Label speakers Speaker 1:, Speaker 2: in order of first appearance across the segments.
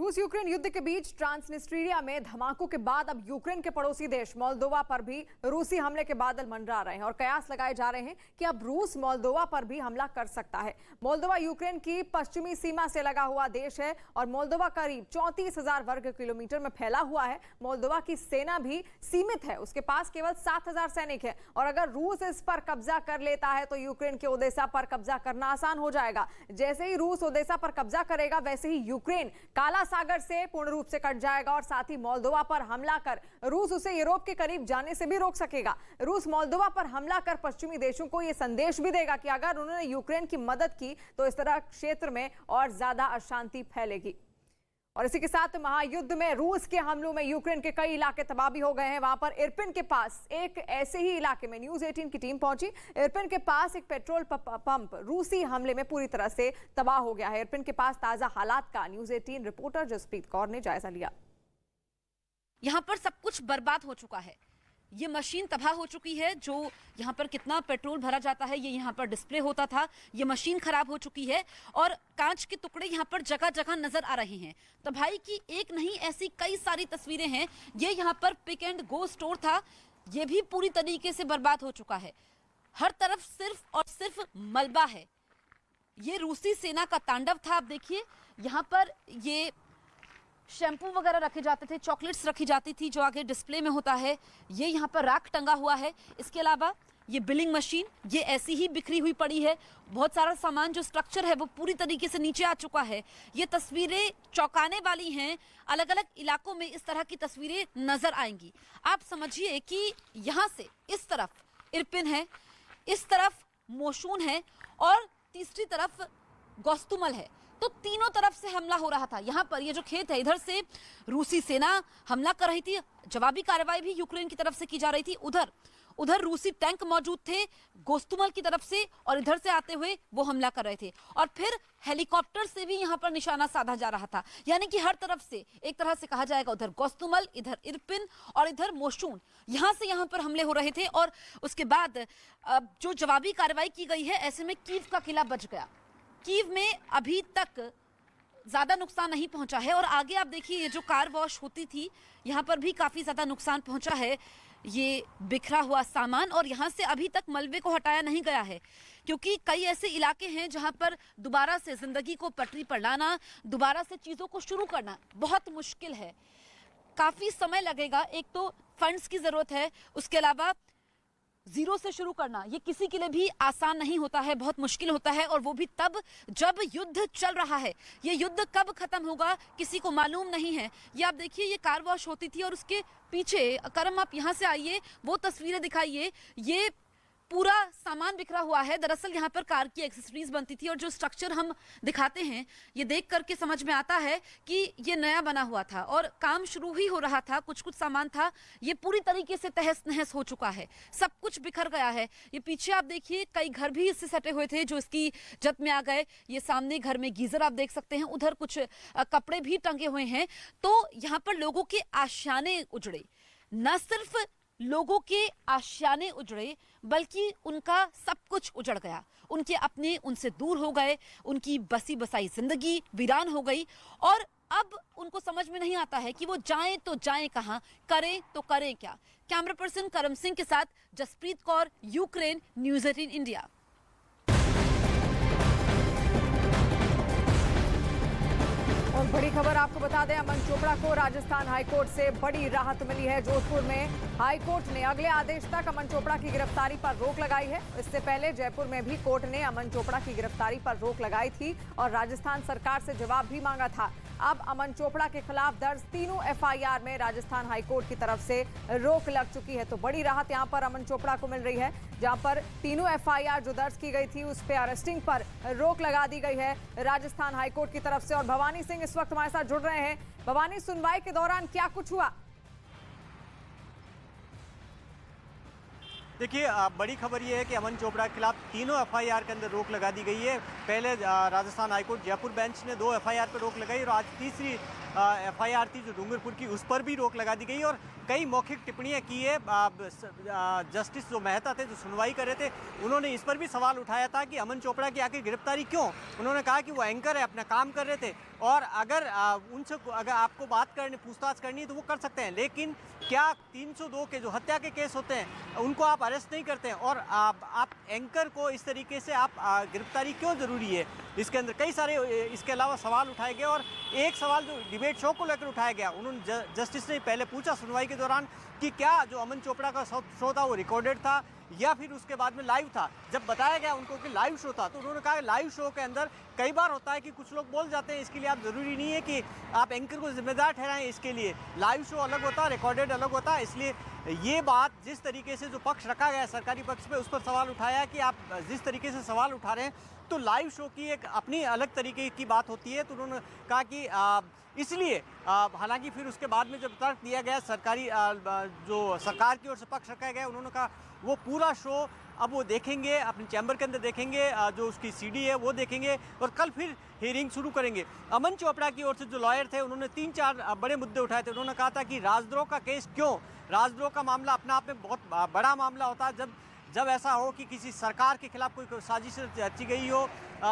Speaker 1: रूस यूक्रेन युद्ध के बीच ट्रांसनिस्ट्रिया में धमाकों के बाद अब यूक्रेन के पड़ोसी देश मोल्दोवा पर भी रूसी हमले के बादल मंडरा रहे हैं और कयास लगाए जा रहे हैं कि अब रूस मोल्दोवा पर भी हमला कर सकता है। मोल्दोवा यूक्रेन की पश्चिमी सीमा से लगा हुआ देश है और मोल्दोवा करीब 34,000 वर्ग किलोमीटर में फैला हुआ है। मोल्दोवा की सेना भी सीमित है, उसके पास केवल 7,000 सैनिक है और अगर रूस इस पर कब्जा कर लेता है तो यूक्रेन के ओदेसा पर कब्जा करना आसान हो जाएगा। जैसे ही रूस ओदेसा पर कब्जा करेगा वैसे ही यूक्रेन काला सागर से पूर्ण रूप से कट जाएगा और साथ ही मोल्दोवा पर हमला कर रूस उसे यूरोप के करीब जाने से भी रोक सकेगा। रूस मोल्दोवा पर हमला कर पश्चिमी देशों को यह संदेश भी देगा कि अगर उन्होंने यूक्रेन की मदद की तो इस तरह क्षेत्र में और ज्यादा अशांति फैलेगी। और इसी के साथ महायुद्ध में रूस के हमलों में यूक्रेन के कई इलाके तबाह भी हो गए हैं। वहां पर इरपिन के पास एक ऐसे ही इलाके में न्यूज 18 की टीम पहुंची। इरपिन के पास एक पेट्रोल पंप रूसी हमले में पूरी तरह से तबाह हो गया है। इरपिन के पास ताजा हालात का न्यूज 18 रिपोर्टर जसप्रीत कौर ने जायजा लिया।
Speaker 2: यहाँ पर सब कुछ बर्बाद हो चुका है। ये मशीन तबाह हो चुकी है। जो यहाँ पर कितना पेट्रोल भरा जाता है ये यहाँ पर डिस्प्ले होता था, ये मशीन खराब हो चुकी है और कांच के टुकड़े यहाँ पर जगह जगह नजर आ रहे हैं। तबाही की एक नहीं ऐसी कई सारी तस्वीरें हैं। ये यहाँ पर पिक एंड गो स्टोर था, ये भी पूरी तरीके से बर्बाद हो चुका है। हर तरफ सिर्फ और सिर्फ मलबा है। ये रूसी सेना का तांडव था। आप देखिए यहाँ पर ये शैम्पू वगैरह रखे जाते थे, चॉकलेट्स रखी जाती थी जो आगे डिस्प्ले में होता है। ये यहाँ पर राख टंगा हुआ है। इसके अलावा ये बिलिंग मशीन ये ऐसी ही बिखरी हुई पड़ी है। बहुत सारा सामान जो स्ट्रक्चर है वो पूरी तरीके से नीचे आ चुका है। ये तस्वीरें चौंकाने वाली हैं। अलग अलग इलाकों में इस तरह की तस्वीरें नजर आएंगी। आप समझिए कि यहाँ से इस तरफ इरपिन है, इस तरफ मोशून है और तीसरी तरफ गोस्तुमल है। तो तीनों तरफ से हमला हो रहा था। यहाँ पर ये जो खेत है इधर से रूसी सेना हमला कर रही थी, जवाबी कार्रवाई भी यूक्रेन की तरफ से की जा रही थी। उधर रूसी टैंक मौजूद थे गोस्तुमल की तरफ से और इधर से आते हुए वो हमला कर रहे थे और फिर हेलीकॉप्टर से भी यहाँ पर निशाना साधा जा रहा था। यानी कि हर तरफ से एक तरह से कहा जाएगा, उधर गोस्तुमल, इधर इरपिन और इधर मोशून, यहाँ से यहाँ पर हमले हो रहे थे। और उसके बाद जो जवाबी कार्रवाई की गई है, ऐसे में कीव का किला बच गया। कीव में अभी तक ज्यादा नुकसान नहीं पहुंचा है और आगे आप देखिए ये जो कार वॉश होती थी यहाँ पर भी काफी ज्यादा नुकसान पहुंचा है। ये बिखरा हुआ सामान और यहाँ से अभी तक मलबे को हटाया नहीं गया है क्योंकि कई ऐसे इलाके हैं जहाँ पर दोबारा से जिंदगी को पटरी पर लाना, दोबारा से चीजों को शुरू करना बहुत मुश्किल है। काफी समय लगेगा। एक तो फंड्स की जरूरत है, उसके अलावा जीरो से शुरू करना ये किसी के लिए भी आसान नहीं होता है, बहुत मुश्किल होता है और वो भी तब जब युद्ध चल रहा है। ये युद्ध कब खत्म होगा किसी को मालूम नहीं है। ये आप देखिए ये कार वॉश होती थी और उसके पीछे करम आप यहाँ से आइए, वो तस्वीरें दिखाइए। ये पूरा सामान बिखरा हुआ है। दरअसल यहाँ पर कार की एक्सेसरीज बनती थी और जो स्ट्रक्चर हम दिखाते हैं ये देख करके समझ में आता है कि ये नया बना हुआ था और काम शुरू ही हो रहा था। कुछ सामान था, ये पूरी तरीके से तहस नहस हो चुका है, सब कुछ बिखर गया है। ये पीछे आप देखिए कई घर भी इससे सटे हुए थे जो इसकी जद में आ गए। ये सामने घर में गीजर आप देख सकते हैं, उधर कुछ कपड़े भी टंगे हुए हैं। तो यहाँ पर लोगों के आशियाने उजड़े, न सिर्फ लोगों के आशियाने उजड़े बल्कि उनका सब कुछ उजड़ गया। उनके अपने उनसे दूर हो गए, उनकी बसी बसाई जिंदगी वीरान हो गई और अब उनको समझ में नहीं आता है कि वो जाएं तो जाएं कहां, करें तो करें क्या। कैमरा पर्सन करम सिंह के साथ Jaspreet Kaur, Ukraine, news 18 India.
Speaker 1: और बड़ी खबर आपको बता दें, अमन चोपड़ा को राजस्थान हाईकोर्ट से बड़ी राहत मिली है। जोधपुर में हाईकोर्ट ने अगले आदेश तक अमन चोपड़ा की गिरफ्तारी पर रोक लगाई है। इससे पहले जयपुर में भी कोर्ट ने अमन चोपड़ा की गिरफ्तारी पर रोक लगाई थी और राजस्थान सरकार से जवाब भी मांगा था। अब अमन चोपड़ा के खिलाफ दर्ज तीनों एफआईआर में राजस्थान हाईकोर्ट की तरफ से रोक लग चुकी है। तो बड़ी राहत यहां पर अमन चोपड़ा को मिल रही है, जहां पर तीनों एफआईआर जो दर्ज की गई थी उस पर अरेस्टिंग पर रोक लगा दी गई है राजस्थान हाईकोर्ट की तरफ से। और भवानी सिंह इस वक्त हमारे साथ जुड़ रहे हैं। भवानी, सुनवाई के दौरान क्या कुछ हुआ?
Speaker 3: देखिए, बड़ी खबर ये है कि अमन चोपड़ा के खिलाफ तीनों एफआईआर के अंदर रोक लगा दी गई है। पहले राजस्थान हाईकोर्ट जयपुर बेंच ने 2 एफआईआर पर रोक लगाई और आज तीसरी एफआईआर थी जो डूंगरपुर की, उस पर भी रोक लगा दी गई। और कई मौखिक टिप्पणियां की है। जस्टिस जो मेहता थे, जो सुनवाई कर रहे थे, उन्होंने इस पर भी सवाल उठाया था कि अमन चोपड़ा की आखिर गिरफ्तारी क्यों। उन्होंने कहा कि वो एंकर है, अपना काम कर रहे थे और अगर उनसे अगर आपको पूछताछ करनी है तो वो कर सकते हैं, लेकिन क्या 302 के जो हत्या के केस होते हैं उनको आप अरेस्ट नहीं करते हैं, और आप एंकर को इस तरीके से आप गिरफ्तारी क्यों ज़रूरी है। इसके अंदर कई सारे इसके अलावा सवाल उठाए गए, और एक सवाल जो डिबेट शो को लेकर उठाया गया, उन्होंने जस्टिस ने पहले पूछा सुनवाई के दौरान कि क्या जो अमन चोपड़ा का शो था वो रिकॉर्डेड था या फिर उसके बाद में लाइव था। जब बताया गया उनको कि लाइव शो था, तो उन्होंने कहा लाइव शो के अंदर कई बार होता है कि कुछ लोग बोल जाते हैं, इसके लिए आप ज़रूरी नहीं है कि आप एंकर को जिम्मेदार ठहराएं। इसके लिए लाइव शो अलग होता है, रिकॉर्डेड अलग होता है। इसलिए ये बात जिस तरीके से जो पक्ष रखा गया सरकारी पक्ष पे, उस पर सवाल उठाया कि आप जिस तरीके से सवाल उठा रहे हैं तो लाइव शो की एक अपनी अलग तरीके की बात होती है। तो उन्होंने कहा कि इसलिए हालांकि फिर उसके बाद में जब तर्क दिया गया सरकारी जो सरकार की ओर से पक्ष रखा गया, उन्होंने कहा वो पूरा शो अब वो देखेंगे, अपने चैम्बर के अंदर देखेंगे, जो उसकी सीडी है वो देखेंगे और कल फिर हियरिंग शुरू करेंगे। अमन चोपड़ा की ओर से जो लॉयर थे उन्होंने 3-4 बड़े मुद्दे उठाए थे। उन्होंने कहा था कि राजद्रोह का केस क्यों, राजद्रोह का मामला अपने आप में बहुत बड़ा मामला होता है। जब ऐसा हो कि किसी सरकार के खिलाफ कोई साजिश रची गई हो,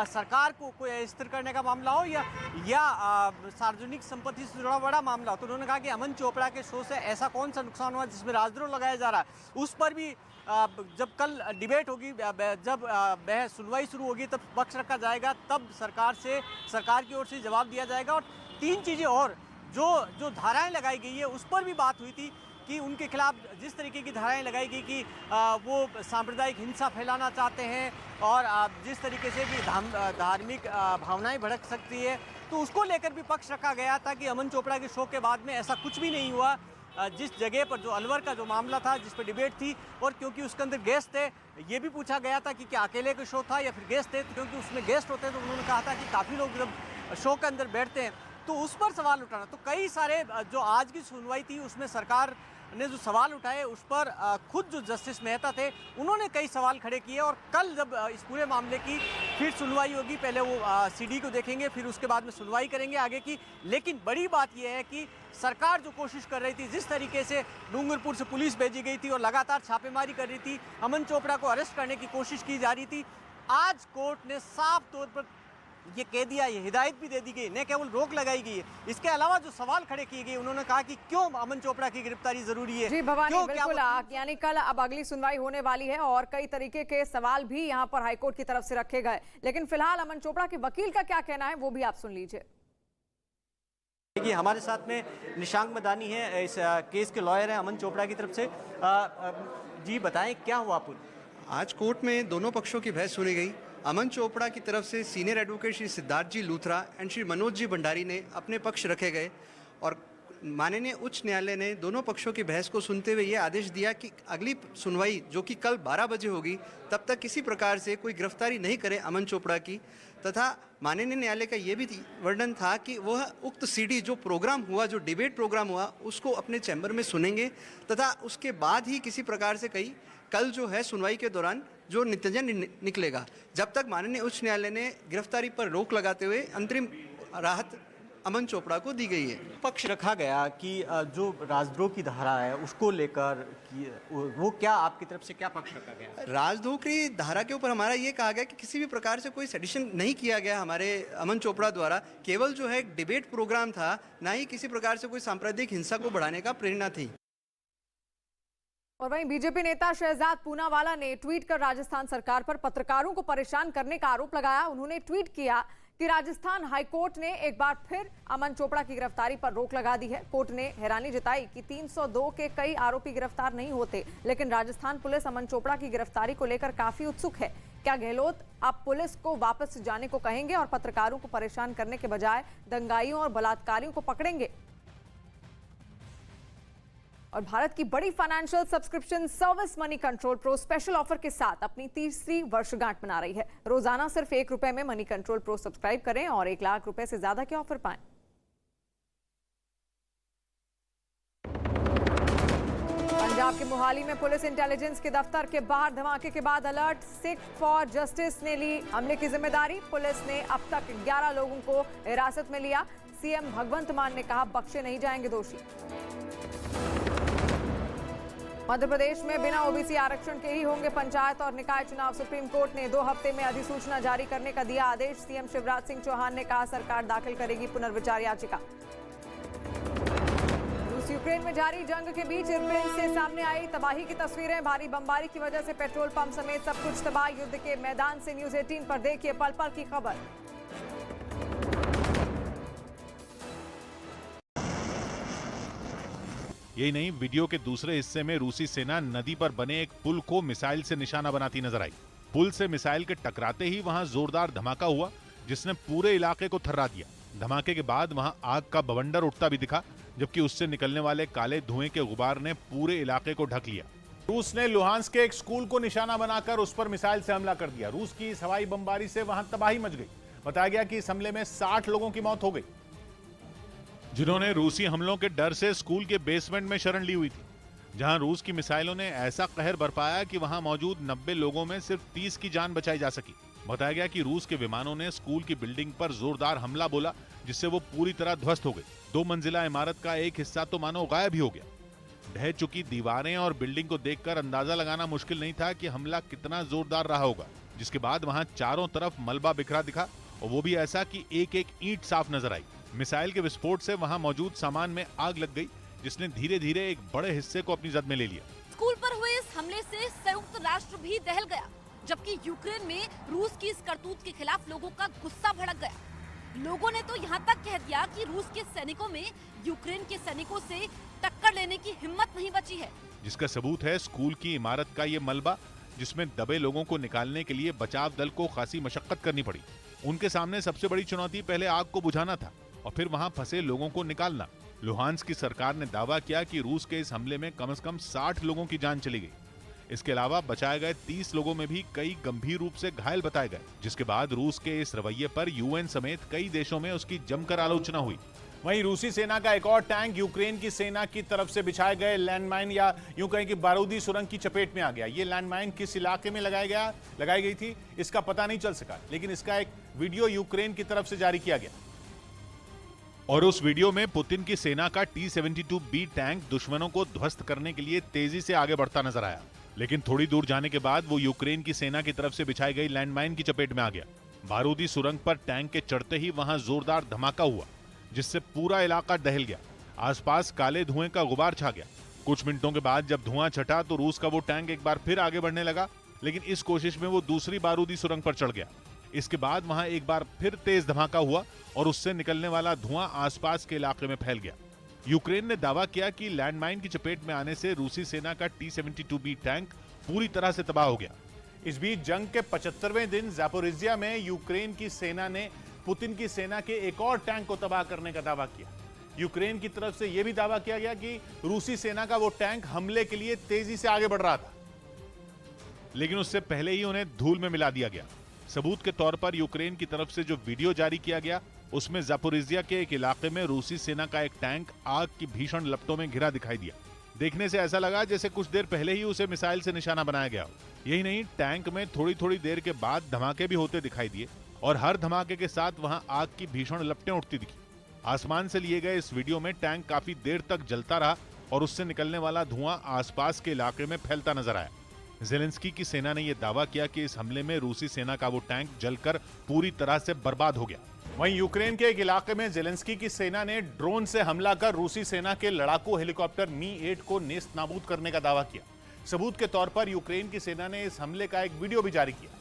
Speaker 3: सरकार को कोई अस्थिर करने का मामला हो या सार्वजनिक संपत्ति से जुड़ा बड़ा मामला हो। तो उन्होंने कहा कि अमन चोपड़ा के शो से ऐसा कौन सा नुकसान हुआ जिसमें राजद्रोह लगाया जा रहा है, उस पर भी जब कल डिबेट होगी, जब सुनवाई शुरू होगी, तब पक्ष रखा जाएगा, तब सरकार की ओर से जवाब दिया जाएगा। और 3 चीज़ें और जो धाराएं लगाई गई है उस पर भी बात हुई थी कि उनके खिलाफ जिस तरीके की धाराएं लगाई गई कि वो सांप्रदायिक हिंसा फैलाना चाहते हैं और जिस तरीके से भी धार्मिक भावनाएं भड़क सकती है, तो उसको लेकर भी पक्ष रखा गया था कि अमन चोपड़ा के शो के बाद में ऐसा कुछ भी नहीं हुआ। जिस जगह पर जो अलवर का जो मामला था, जिस पर डिबेट थी, और क्योंकि उसके अंदर गेस्ट थे, ये भी पूछा गया था कि क्या अकेले के शो था या फिर गेस्ट थे, तो क्योंकि उसमें गेस्ट होते हैं तो उन्होंने कहा था कि काफ़ी लोग जब शो के अंदर बैठते हैं तो उस पर सवाल उठाना। तो कई सारे जो आज की सुनवाई थी उसमें सरकार ने जो सवाल उठाए उस पर खुद जो जस्टिस मेहता थे उन्होंने कई सवाल खड़े किए, और कल जब इस पूरे मामले की फिर सुनवाई होगी, पहले वो सीडी को देखेंगे, फिर उसके बाद में सुनवाई करेंगे आगे की। लेकिन बड़ी बात यह है कि सरकार जो कोशिश कर रही थी, जिस तरीके से डूंगरपुर से पुलिस भेजी गई थी और लगातार छापेमारी कर रही थी, अमन चोपड़ा को अरेस्ट करने की कोशिश की जा रही थी, आज कोर्ट ने साफ तौर पर ये कह दिया, ये हिदायत भी दे दी गई, न केवल रोक लगाई गई है, इसके अलावा जो सवाल खड़े किए गए, उन्होंने कहा कि क्यों अमन चोपड़ा की गिरफ्तारी जरूरी है।
Speaker 1: जी भवानी, बिल्कुल, यानी कल अब अगली सुनवाई होने वाली है और कई तरीके के सवाल भी यहाँ पर हाईकोर्ट की तरफ से रखे गए, लेकिन फिलहाल अमन चोपड़ा के वकील का क्या कहना है वो भी आप सुन लीजिए।
Speaker 3: देखिए, हमारे साथ में निशांक मदानी है, इस केस के लॉयर हैं अमन चोपड़ा की तरफ से। जी बताएं क्या हुआ पूरा।
Speaker 4: आज कोर्ट में दोनों पक्षों की बहस सुनी गई। अमन चोपड़ा की तरफ से senior advocate Shri Siddharth ji Luthra and Shri Manoj ji Bhandari ने अपने पक्ष रखे गए, और माननीय उच्च न्यायालय ने दोनों पक्षों की बहस को सुनते हुए ये आदेश दिया कि अगली सुनवाई जो कि कल 12 बजे होगी, तब तक किसी प्रकार से कोई गिरफ्तारी नहीं करे अमन चोपड़ा की। तथा माननीय न्यायालय का ये भी वर्णन था कि वह उक्त सीडी जो प्रोग्राम हुआ, जो डिबेट प्रोग्राम हुआ, उसको अपने चैम्बर में सुनेंगे तथा उसके बाद ही किसी प्रकार से कल जो है सुनवाई के दौरान जो नतीजा निकलेगा। जब तक माननीय उच्च न्यायालय ने गिरफ्तारी पर रोक लगाते हुए अंतरिम राहत अमन चोपड़ा को दी गई है।
Speaker 3: पक्ष रखा गया कि जो राजद्रोह की धारा है उसको लेकर वो क्या आपकी तरफ से क्या पक्ष रखा गया।
Speaker 4: राजद्रोह की धारा के ऊपर हमारा ये कहा गया कि किसी भी प्रकार से कोई सेडिशन नहीं किया गया हमारे अमन चोपड़ा द्वारा, केवल जो है डिबेट प्रोग्राम था, ना ही किसी प्रकार से कोई सांप्रदायिक हिंसा को बढ़ाने का प्रेरणा थी।
Speaker 1: और वहीं बीजेपी नेता शहजाद पूनावाला ने ट्वीट कर राजस्थान सरकार पर पत्रकारों को परेशान करने का आरोप लगाया। उन्होंने ट्वीट किया कि राजस्थान हाईकोर्ट ने एक बार फिर अमन चोपड़ा की गिरफ्तारी पर रोक लगा दी है। कोर्ट ने हैरानी जताई कि 302 के कई आरोपी गिरफ्तार नहीं होते, लेकिन राजस्थान पुलिस अमन चोपड़ा की गिरफ्तारी को लेकर काफी उत्सुक है। क्या गहलोत आप पुलिस को वापस जाने को कहेंगे और पत्रकारों को परेशान करने के बजाय दंगाइयों और बलात्कारियों को पकड़ेंगे? और भारत की बड़ी financial subscription service money control pro special offer के साथ अपनी 3री वर्षगांठ मना रही है। रोजाना सिर्फ ₹1 में मनी कंट्रोल प्रो सब्सक्राइब करें और ₹1 लाख से ज्यादा के ऑफर पाएं। पंजाब के मोहाली में पुलिस इंटेलिजेंस के दफ्तर के बाहर धमाके के बाद अलर्ट। सिख फॉर जस्टिस ने ली हमले की जिम्मेदारी। पुलिस ने अब तक 11 लोगों को हिरासत में लिया। सीएम भगवंत मान ने कहा बख्शे नहीं जाएंगे दोषी। मध्य प्रदेश में बिना ओबीसी आरक्षण के ही होंगे पंचायत और निकाय चुनाव। सुप्रीम कोर्ट ने 2 हफ्ते में अधिसूचना जारी करने का दिया आदेश। सीएम शिवराज सिंह चौहान ने कहा सरकार दाखिल करेगी पुनर्विचार याचिका। रूस यूक्रेन में जारी जंग के बीच इरपिन से सामने आई तबाही की तस्वीरें। भारी बमबारी की वजह से पेट्रोल पंप समेत सब कुछ तबाह। युद्ध के मैदान से न्यूज 18 पर देखिए पल पल की खबर।
Speaker 5: यही नहीं, वीडियो के दूसरे हिस्से में रूसी सेना नदी पर बने एक पुल को मिसाइल से निशाना बनाती नजर आई। पुल से मिसाइल के टकराते ही वहां जोरदार धमाका हुआ जिसने पूरे इलाके को थर्रा दिया। धमाके के बाद वहां आग का बवंडर उठता भी दिखा, जबकि उससे निकलने वाले काले धुएं के गुबार ने पूरे इलाके को ढक लिया।
Speaker 6: रूस ने लुहांस्क के एक स्कूल को निशाना बनाकर उस पर मिसाइल से हमला कर दिया। रूस की इस हवाई बमबारी से वहां तबाही मच गई। बताया गया कि इस हमले में 60 लोगों की मौत हो गई,
Speaker 5: जिन्होंने रूसी हमलों के डर से स्कूल के बेसमेंट में शरण ली हुई थी, जहां रूस की मिसाइलों ने ऐसा कहर बरपाया कि वहां मौजूद 90 लोगों में सिर्फ 30 की जान बचाई जा सकी। बताया गया कि रूस के विमानों ने स्कूल की बिल्डिंग पर जोरदार हमला बोला, जिससे वो पूरी तरह ध्वस्त हो गई। 2 मंजिला इमारत का एक हिस्सा तो मानो गायब ही हो गया। ढह चुकी दीवारें और बिल्डिंग को देखकर अंदाजा लगाना मुश्किल नहीं था कि हमला कितना जोरदार रहा होगा। जिसके बाद वहां चारों तरफ मलबा बिखरा दिखा, और वो भी ऐसा कि एक एक ईंट साफ नजर आई। मिसाइल के विस्फोट से वहां मौजूद सामान में आग लग गई, जिसने धीरे धीरे एक बड़े हिस्से को अपनी जद में ले लिया।
Speaker 2: स्कूल पर हुए इस हमले से संयुक्त राष्ट्र भी दहल गया, जबकि यूक्रेन में रूस की इस करतूत के खिलाफ लोगों का गुस्सा भड़क गया। लोगों ने तो यहाँ तक कह दिया कि रूस के सैनिकों में यूक्रेन के सैनिकों से टक्कर लेने की हिम्मत नहीं बची है।
Speaker 5: जिसका सबूत है स्कूल की इमारत का ये मलबा, जिसमें दबे लोगों को निकालने के लिए बचाव दल को खासी मशक्कत करनी पड़ी। उनके सामने सबसे बड़ी चुनौती पहले आग को बुझाना था और फिर वहां फंसे लोगों को निकालना। लुहांस्क की सरकार ने दावा किया कि रूस के इस हमले में कम से कम 60 लोगों की जान चली गई। इसके अलावा बचाए गए 30 लोगों में भी कई गंभीर रूप से घायल बताए गए, जिसके बाद रूस के इस रवैये पर यूएन समेत कई देशों में उसकी जमकर आलोचना हुई।
Speaker 6: वहीं रूसी सेना का एक और टैंक यूक्रेन की सेना की तरफ से बिछाए गए लैंडमाइन या यूं कहें कि बारूदी सुरंग की चपेट में आ गया। ये लैंडमाइन किस इलाके में लगाई गई थी इसका पता नहीं चल सका, लेकिन इसका एक वीडियो यूक्रेन की तरफ से जारी किया गया।
Speaker 5: और उस वीडियो में पुतिन की सेना का T-72B टैंक दुश्मनों को ध्वस्त करने के लिए तेजी से आगे बढ़ता नजर आया, लेकिन थोड़ी दूर जाने के बाद वो यूक्रेन की सेना की तरफ से बिछाई गई लैंडमाइन की चपेट में आ गया। बारूदी सुरंग पर टैंक के चढ़ते ही वहां जोरदार धमाका हुआ, जिससे पूरा इलाका दहल गया। आसपास काले धुएं का गुबार छा गया। कुछ मिनटों के बाद जब धुआं छटा तो रूस का वो टैंक एक बार फिर आगे बढ़ने लगा, लेकिन इस कोशिश में वो दूसरी बारूदी सुरंग पर चढ़ गया। इसके बाद वहां एक बार फिर तेज धमाका हुआ और उससे निकलने वाला धुआं आसपास के इलाके में फैल गया। यूक्रेन ने दावा किया कि लैंडमाइन की चपेट में आने से रूसी सेना का T-72B टैंक पूरी तरह से तबाह हो गया।
Speaker 6: इस बीच जंग के 75वें दिन ज़ापोरिज्जिया में यूक्रेन की सेना ने पुतिन की सेना के एक और टैंक को तबाह करने का दावा किया। यूक्रेन की तरफ से यह भी दावा किया गया कि रूसी सेना का वो टैंक हमले के लिए तेजी से आगे बढ़ रहा था,
Speaker 5: लेकिन उससे पहले ही उन्हें धूल में मिला दिया गया। सबूत के तौर पर यूक्रेन की तरफ से जो वीडियो जारी किया गया, उसमें ज़ापोरिज्जिया के एक इलाके में रूसी सेना का एक टैंक आग की भीषण लपटों में घिरा दिखाई दिया। देखने से ऐसा लगा जैसे कुछ देर पहले ही उसे मिसाइल से निशाना बनाया गया हो। यही नहीं, टैंक में थोड़ी थोड़ी देर के बाद धमाके भी होते दिखाई दिए और हर धमाके के साथ वहां आग की भीषण लपटें उठती दिखी। आसमान से लिए गए इस वीडियो में टैंक काफी देर तक जलता रहा और उससे निकलने वाला धुआं आसपास के इलाके में फैलता नजर आया। ज़ेलेंस्की की सेना ने यह दावा किया कि इस हमले में रूसी सेना का वो टैंक जलकर पूरी तरह से बर्बाद हो गया।
Speaker 6: वहीं यूक्रेन के एक इलाके में ज़ेलेंस्की की सेना ने ड्रोन से हमला कर रूसी सेना के लड़ाकू हेलीकॉप्टर मी-8 को नेस्त नाबूद करने का दावा किया। सबूत के तौर पर यूक्रेन की सेना ने इस हमले का एक वीडियो भी जारी किया,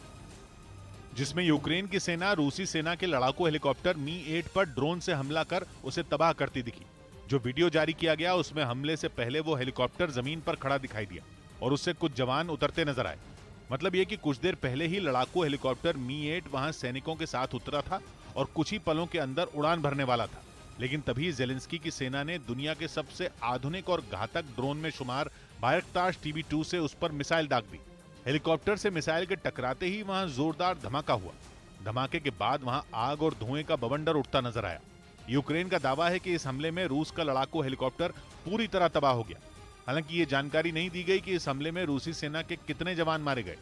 Speaker 5: जिसमें यूक्रेन की सेना रूसी सेना के लड़ाकू हेलीकॉप्टर मी-8 पर ड्रोन से हमला कर उसे तबाह करती दिखी। जो वीडियो जारी किया गया उसमें हमले से पहले वो हेलीकॉप्टर जमीन पर खड़ा दिखाई दिया और उससे कुछ जवान उतरते नजर आए। मतलब ये कि कुछ देर पहले ही लड़ाकू हेलीकॉप्टर मी-8 वहां सैनिकों के साथ उतरा था और कुछ ही पलों के अंदर उड़ान भरने वाला था। लेकिन तभी ज़ेलेंस्की की सेना ने दुनिया के सबसे आधुनिक और घातक ड्रोन में शुमार बायरक्तार TB2 से उस पर मिसाइल दाग दी। हेलीकॉप्टर से मिसाइल के टकराते ही वहां जोरदार धमाका हुआ। धमाके के बाद वहां आग और धुएं का बवंडर उठता नजर आया। यूक्रेन का दावा है कि इस हमले में रूस का लड़ाकू हेलीकॉप्टर पूरी तरह तबाह हो गया। हालांकि ये जानकारी नहीं दी गई कि इस हमले में रूसी सेना के कितने जवान मारे गए।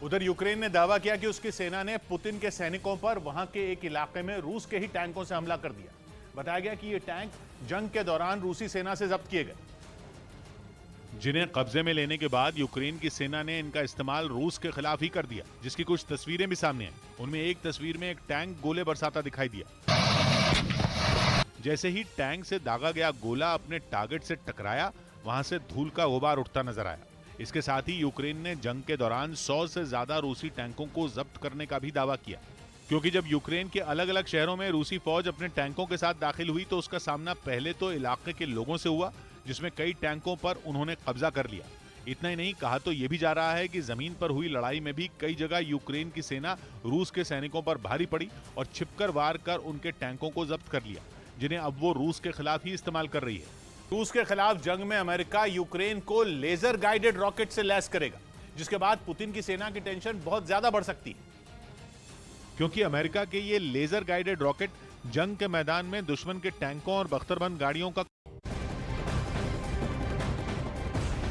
Speaker 6: उधर यूक्रेन ने दावा किया कि उसकी सेना ने पुतिन के सैनिकों पर वहां के एक इलाके में रूस के ही टैंकों से हमला कर दिया। बताया गया कि ये टैंक जंग के दौरान रूसी सेना से जब्त किए गए।
Speaker 5: जिन्हें कब्जे में लेने के बाद यूक्रेन की सेना ने इनका इस्तेमाल रूस के खिलाफ ही कर दिया, जिसकी कुछ तस्वीरें भी सामने आई। उनमें एक तस्वीर में एक टैंक गोले बरसाता दिखाई दिया। जैसे ही टैंक से दागा गया गोला अपने टारगेट से टकराया, वहां से धूल का गुबार उठता नजर आया। इसके साथ ही यूक्रेन ने जंग के दौरान 100 से ज्यादा रूसी टैंकों को जब्त करने का भी दावा किया, क्योंकि जब यूक्रेन के अलग अलग शहरों में रूसी फौज अपने टैंकों के साथ दाखिल हुई तो उसका सामना पहले तो इलाके के लोगों से हुआ, जिसमें कई टैंकों पर उन्होंने कब्जा कर लिया। इतना ही नहीं, कहा तो यह भी जा रहा है कि जमीन पर हुई लड़ाई में भी कई जगह यूक्रेन की सेना रूस के सैनिकों पर भारी पड़ी और छिपकर वार कर उनके टैंकों को जब्त कर लिया, जिन्हें अब वो रूस के खिलाफ ही इस्तेमाल कर रही है।
Speaker 6: रूस के खिलाफ जंग में अमेरिका यूक्रेन को लेजर गाइडेड रॉकेट से लैस करेगा, जिसके बाद पुतिन की सेना की टेंशन बहुत ज्यादा बढ़ सकती है,
Speaker 5: क्योंकि अमेरिका के ये लेजर गाइडेड रॉकेट जंग के मैदान में दुश्मन के टैंकों और बख्तरबंद गाड़ियों का।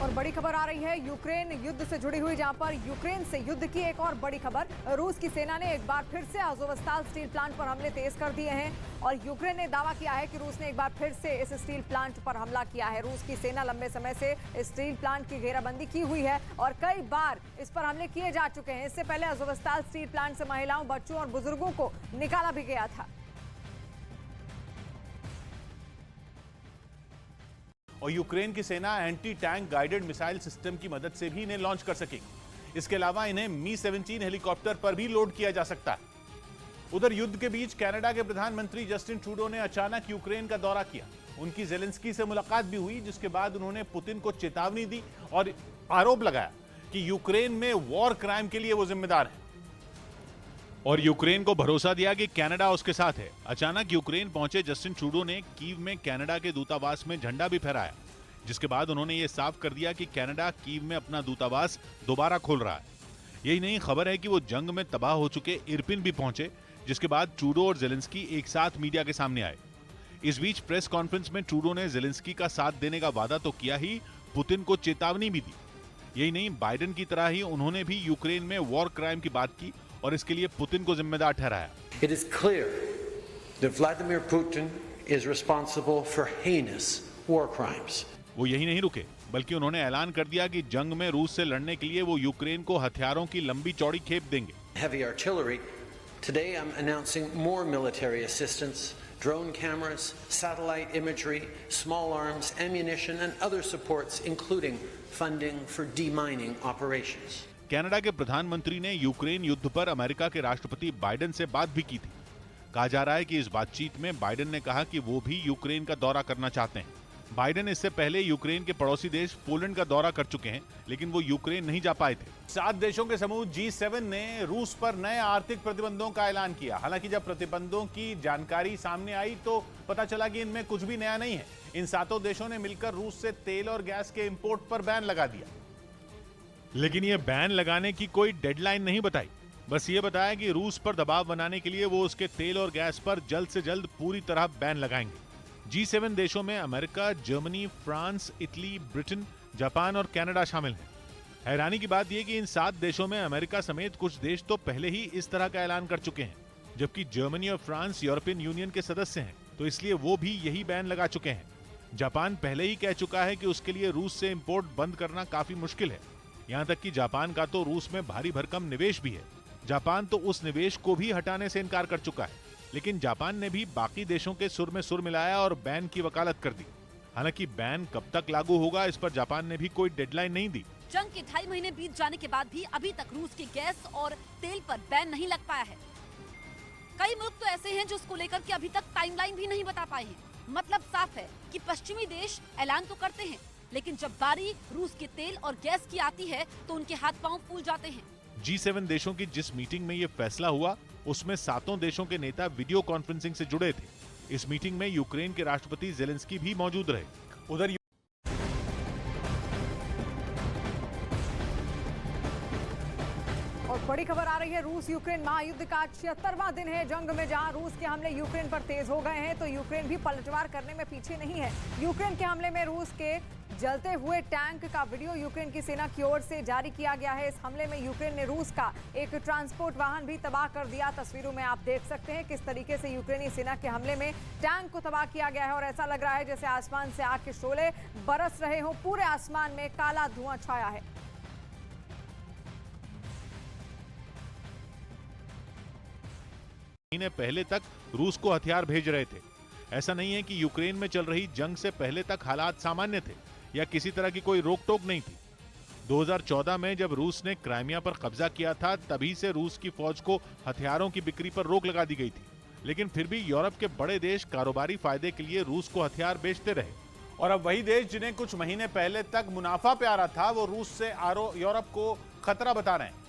Speaker 1: और बड़ी खबर आ रही है यूक्रेन युद्ध से जुड़ी हुई, जहां पर यूक्रेन से युद्ध की एक और बड़ी खबर। रूस की सेना ने एक बार फिर से अज़ोवस्ताल स्टील प्लांट पर हमले तेज कर दिए हैं और यूक्रेन ने दावा किया है कि रूस ने एक बार फिर से इस स्टील प्लांट पर हमला किया है। रूस की सेना लंबे समय से स्टील प्लांट की घेराबंदी की हुई है और कई बार इस पर हमले किए जा चुके हैं। इससे पहले अज़ोवस्ताल स्टील प्लांट से महिलाओं, बच्चों और बुजुर्गों को निकाला भी गया था।
Speaker 6: और यूक्रेन की सेना anti tank guided missile system की मदद से भी इन्हें लॉन्च कर सकेगी। इसके अलावा इन्हें मी-17 हेलीकॉप्टर पर भी लोड किया जा सकता है। उधर युद्ध के बीच कनाडा के प्रधानमंत्री जस्टिन ट्रूडो ने अचानक यूक्रेन का दौरा किया। उनकी जेलेंस्की से मुलाकात भी हुई, जिसके बाद उन्होंने पुतिन को चेतावनी दी और आरोप लगाया कि यूक्रेन में वॉर क्राइम के लिए वो जिम्मेदार है
Speaker 5: और यूक्रेन को भरोसा दिया कि कनाडा उसके साथ है। अचानक यूक्रेन पहुंचे जस्टिन ट्रूडो ने कीव में कनाडा के दूतावास में झंडा भी फहराया, जिसके बाद उन्होंने ये साफ कर दिया कि कनाडा कीव में अपना दूतावास दोबारा खोल रहा है। यही नहीं, खबर है कि वो जंग में तबाह हो चुके इरपिन भी पहुंचे, जिसके बाद ट्रूडो और जेलेंस्की एक साथ मीडिया के सामने आए। इस बीच प्रेस कॉन्फ्रेंस में ट्रूडो ने जेलेंस्की का साथ देने का वादा तो किया ही, पुतिन को चेतावनी भी दी। यही नहीं, बाइडेन की तरह ही उन्होंने भी यूक्रेन में वॉर क्राइम की बात की और इसके लिए पुतिन को जिम्मेदार ठहराया।
Speaker 7: It is clear that Vladimir Putin is responsible for heinous war crimes.
Speaker 5: वो यही नहीं रुके, बल्कि उन्होंने ऐलान कर दिया कि जंग में रूस से लड़ने के लिए वो यूक्रेन को हथियारों की लंबी चौड़ी खेप देंगे।
Speaker 7: Heavy artillery. Today I'm announcing more military assistance, drone cameras, satellite imagery, small arms, ammunition and other supports including funding for demining operations.
Speaker 5: Canada के प्रधानमंत्री ने यूक्रेन युद्ध पर अमेरिका के राष्ट्रपति बाइडेन से बात भी की थी। कहा जा रहा है कि इस बातचीत में बाइडेन ने कहा कि वो भी यूक्रेन का दौरा करना चाहते हैं। बाइडेन इससे पहले यूक्रेन के पड़ोसी देश पोलैंड का दौरा कर चुके हैं, लेकिन वो यूक्रेन नहीं जा पाए थे।
Speaker 6: 7 देशों के समूह G7 ने रूस पर नए आर्थिक प्रतिबंधों का ऐलान किया। हालांकि जब प्रतिबंधों की जानकारी सामने आई तो पता चला कि इनमें कुछ भी नया नहीं है। इन 7 देशों ने मिलकर रूस से तेल और गैस के इंपोर्ट पर बैन लगा दिया,
Speaker 5: लेकिन ये बैन लगाने की कोई डेडलाइन नहीं बताई। बस ये बताया कि रूस पर दबाव बनाने के लिए वो उसके तेल और गैस पर जल्द से जल्द पूरी तरह बैन लगाएंगे। G7 देशों में America, Germany, France, Italy, Britain, Japan और कनाडा शामिल हैं। हैरानी की बात यह कि इन 7 देशों में अमेरिका समेत कुछ देश तो पहले ही इस तरह का ऐलान कर चुके हैं, जबकि जर्मनी और फ्रांस यूरोपियन यूनियन के सदस्य हैं, तो इसलिए वो भी यही बैन लगा चुके हैं। जापान पहले ही कह चुका है कि उसके लिए रूस से इंपोर्ट बंद करना काफी मुश्किल है। यहाँ तक कि जापान का तो रूस में भारी भरकम निवेश भी है। जापान तो उस निवेश को भी हटाने से इनकार कर चुका है, लेकिन जापान ने भी बाकी देशों के सुर में सुर मिलाया और बैन की वकालत कर दी। हालांकि बैन कब तक लागू होगा, इस पर जापान ने भी कोई डेडलाइन नहीं दी।
Speaker 2: जंग के 2.5 महीने बीत जाने के बाद भी अभी तक रूस के गैस और तेल पर बैन नहीं लग पाया है। कई मुल्क तो ऐसे हैं जो इसको लेकर के अभी तक टाइमलाइन भी नहीं बता पाए हैं। मतलब साफ है कि पश्चिमी देश ऐलान तो करते हैं, लेकिन जब बारी रूस के तेल और गैस की आती है तो उनके हाथ पांव फूल जाते हैं।
Speaker 5: G7 देशों की जिस मीटिंग में ये फैसला हुआ, उसमें 7 देशों के नेता वीडियो कॉन्फ्रेंसिंग से जुड़े थे। इस मीटिंग में यूक्रेन के राष्ट्रपति जेलेंस्की भी मौजूद रहे।
Speaker 6: उधर
Speaker 1: और बड़ी खबर आ रही है, रूस यूक्रेन महायुद्ध का 76वां दिन है जंग में, जहां रूस के हमले यूक्रेन पर तेज हो गए हैं तो यूक्रेन भी पलटवार करने में पीछे नहीं है। यूक्रेन के हमले में रूस के जलते हुए टैंक का वीडियो यूक्रेन की सेना की ओर से जारी किया गया है। इस हमले में यूक्रेन ने रूस का एक ट्रांसपोर्ट वाहन भी तबाह कर दिया। तस्वीरों में आप देख सकते हैं किस तरीके से यूक्रेनी सेना के हमले में टैंक को तबाह किया गया है और ऐसा लग रहा है जैसे आसमान से आग के शोले बरस रहे हों। पूरे आसमान में काला धुआं छाया है।
Speaker 5: महीने पहले तक रूस को हथियार भेज रहे थे। ऐसा नहीं है कि यूक्रेन में चल रही जंग से पहले तक हालात सामान्य थे या किसी तरह की कोई रोक टोक नहीं थी। 2014 में जब रूस ने क्राइमिया पर कब्जा किया था तभी से रूस की फौज को हथियारों की बिक्री पर रोक लगा दी गई थी, लेकिन फिर भी यूरोप के बड़े देश कारोबारी फायदे के लिए रूस को हथियार बेचते रहे।
Speaker 6: और अब वही देश जिन्हें कुछ महीने पहले तक मुनाफा प्यारा था वो रूस से यूरोप को खतरा बता रहे हैं।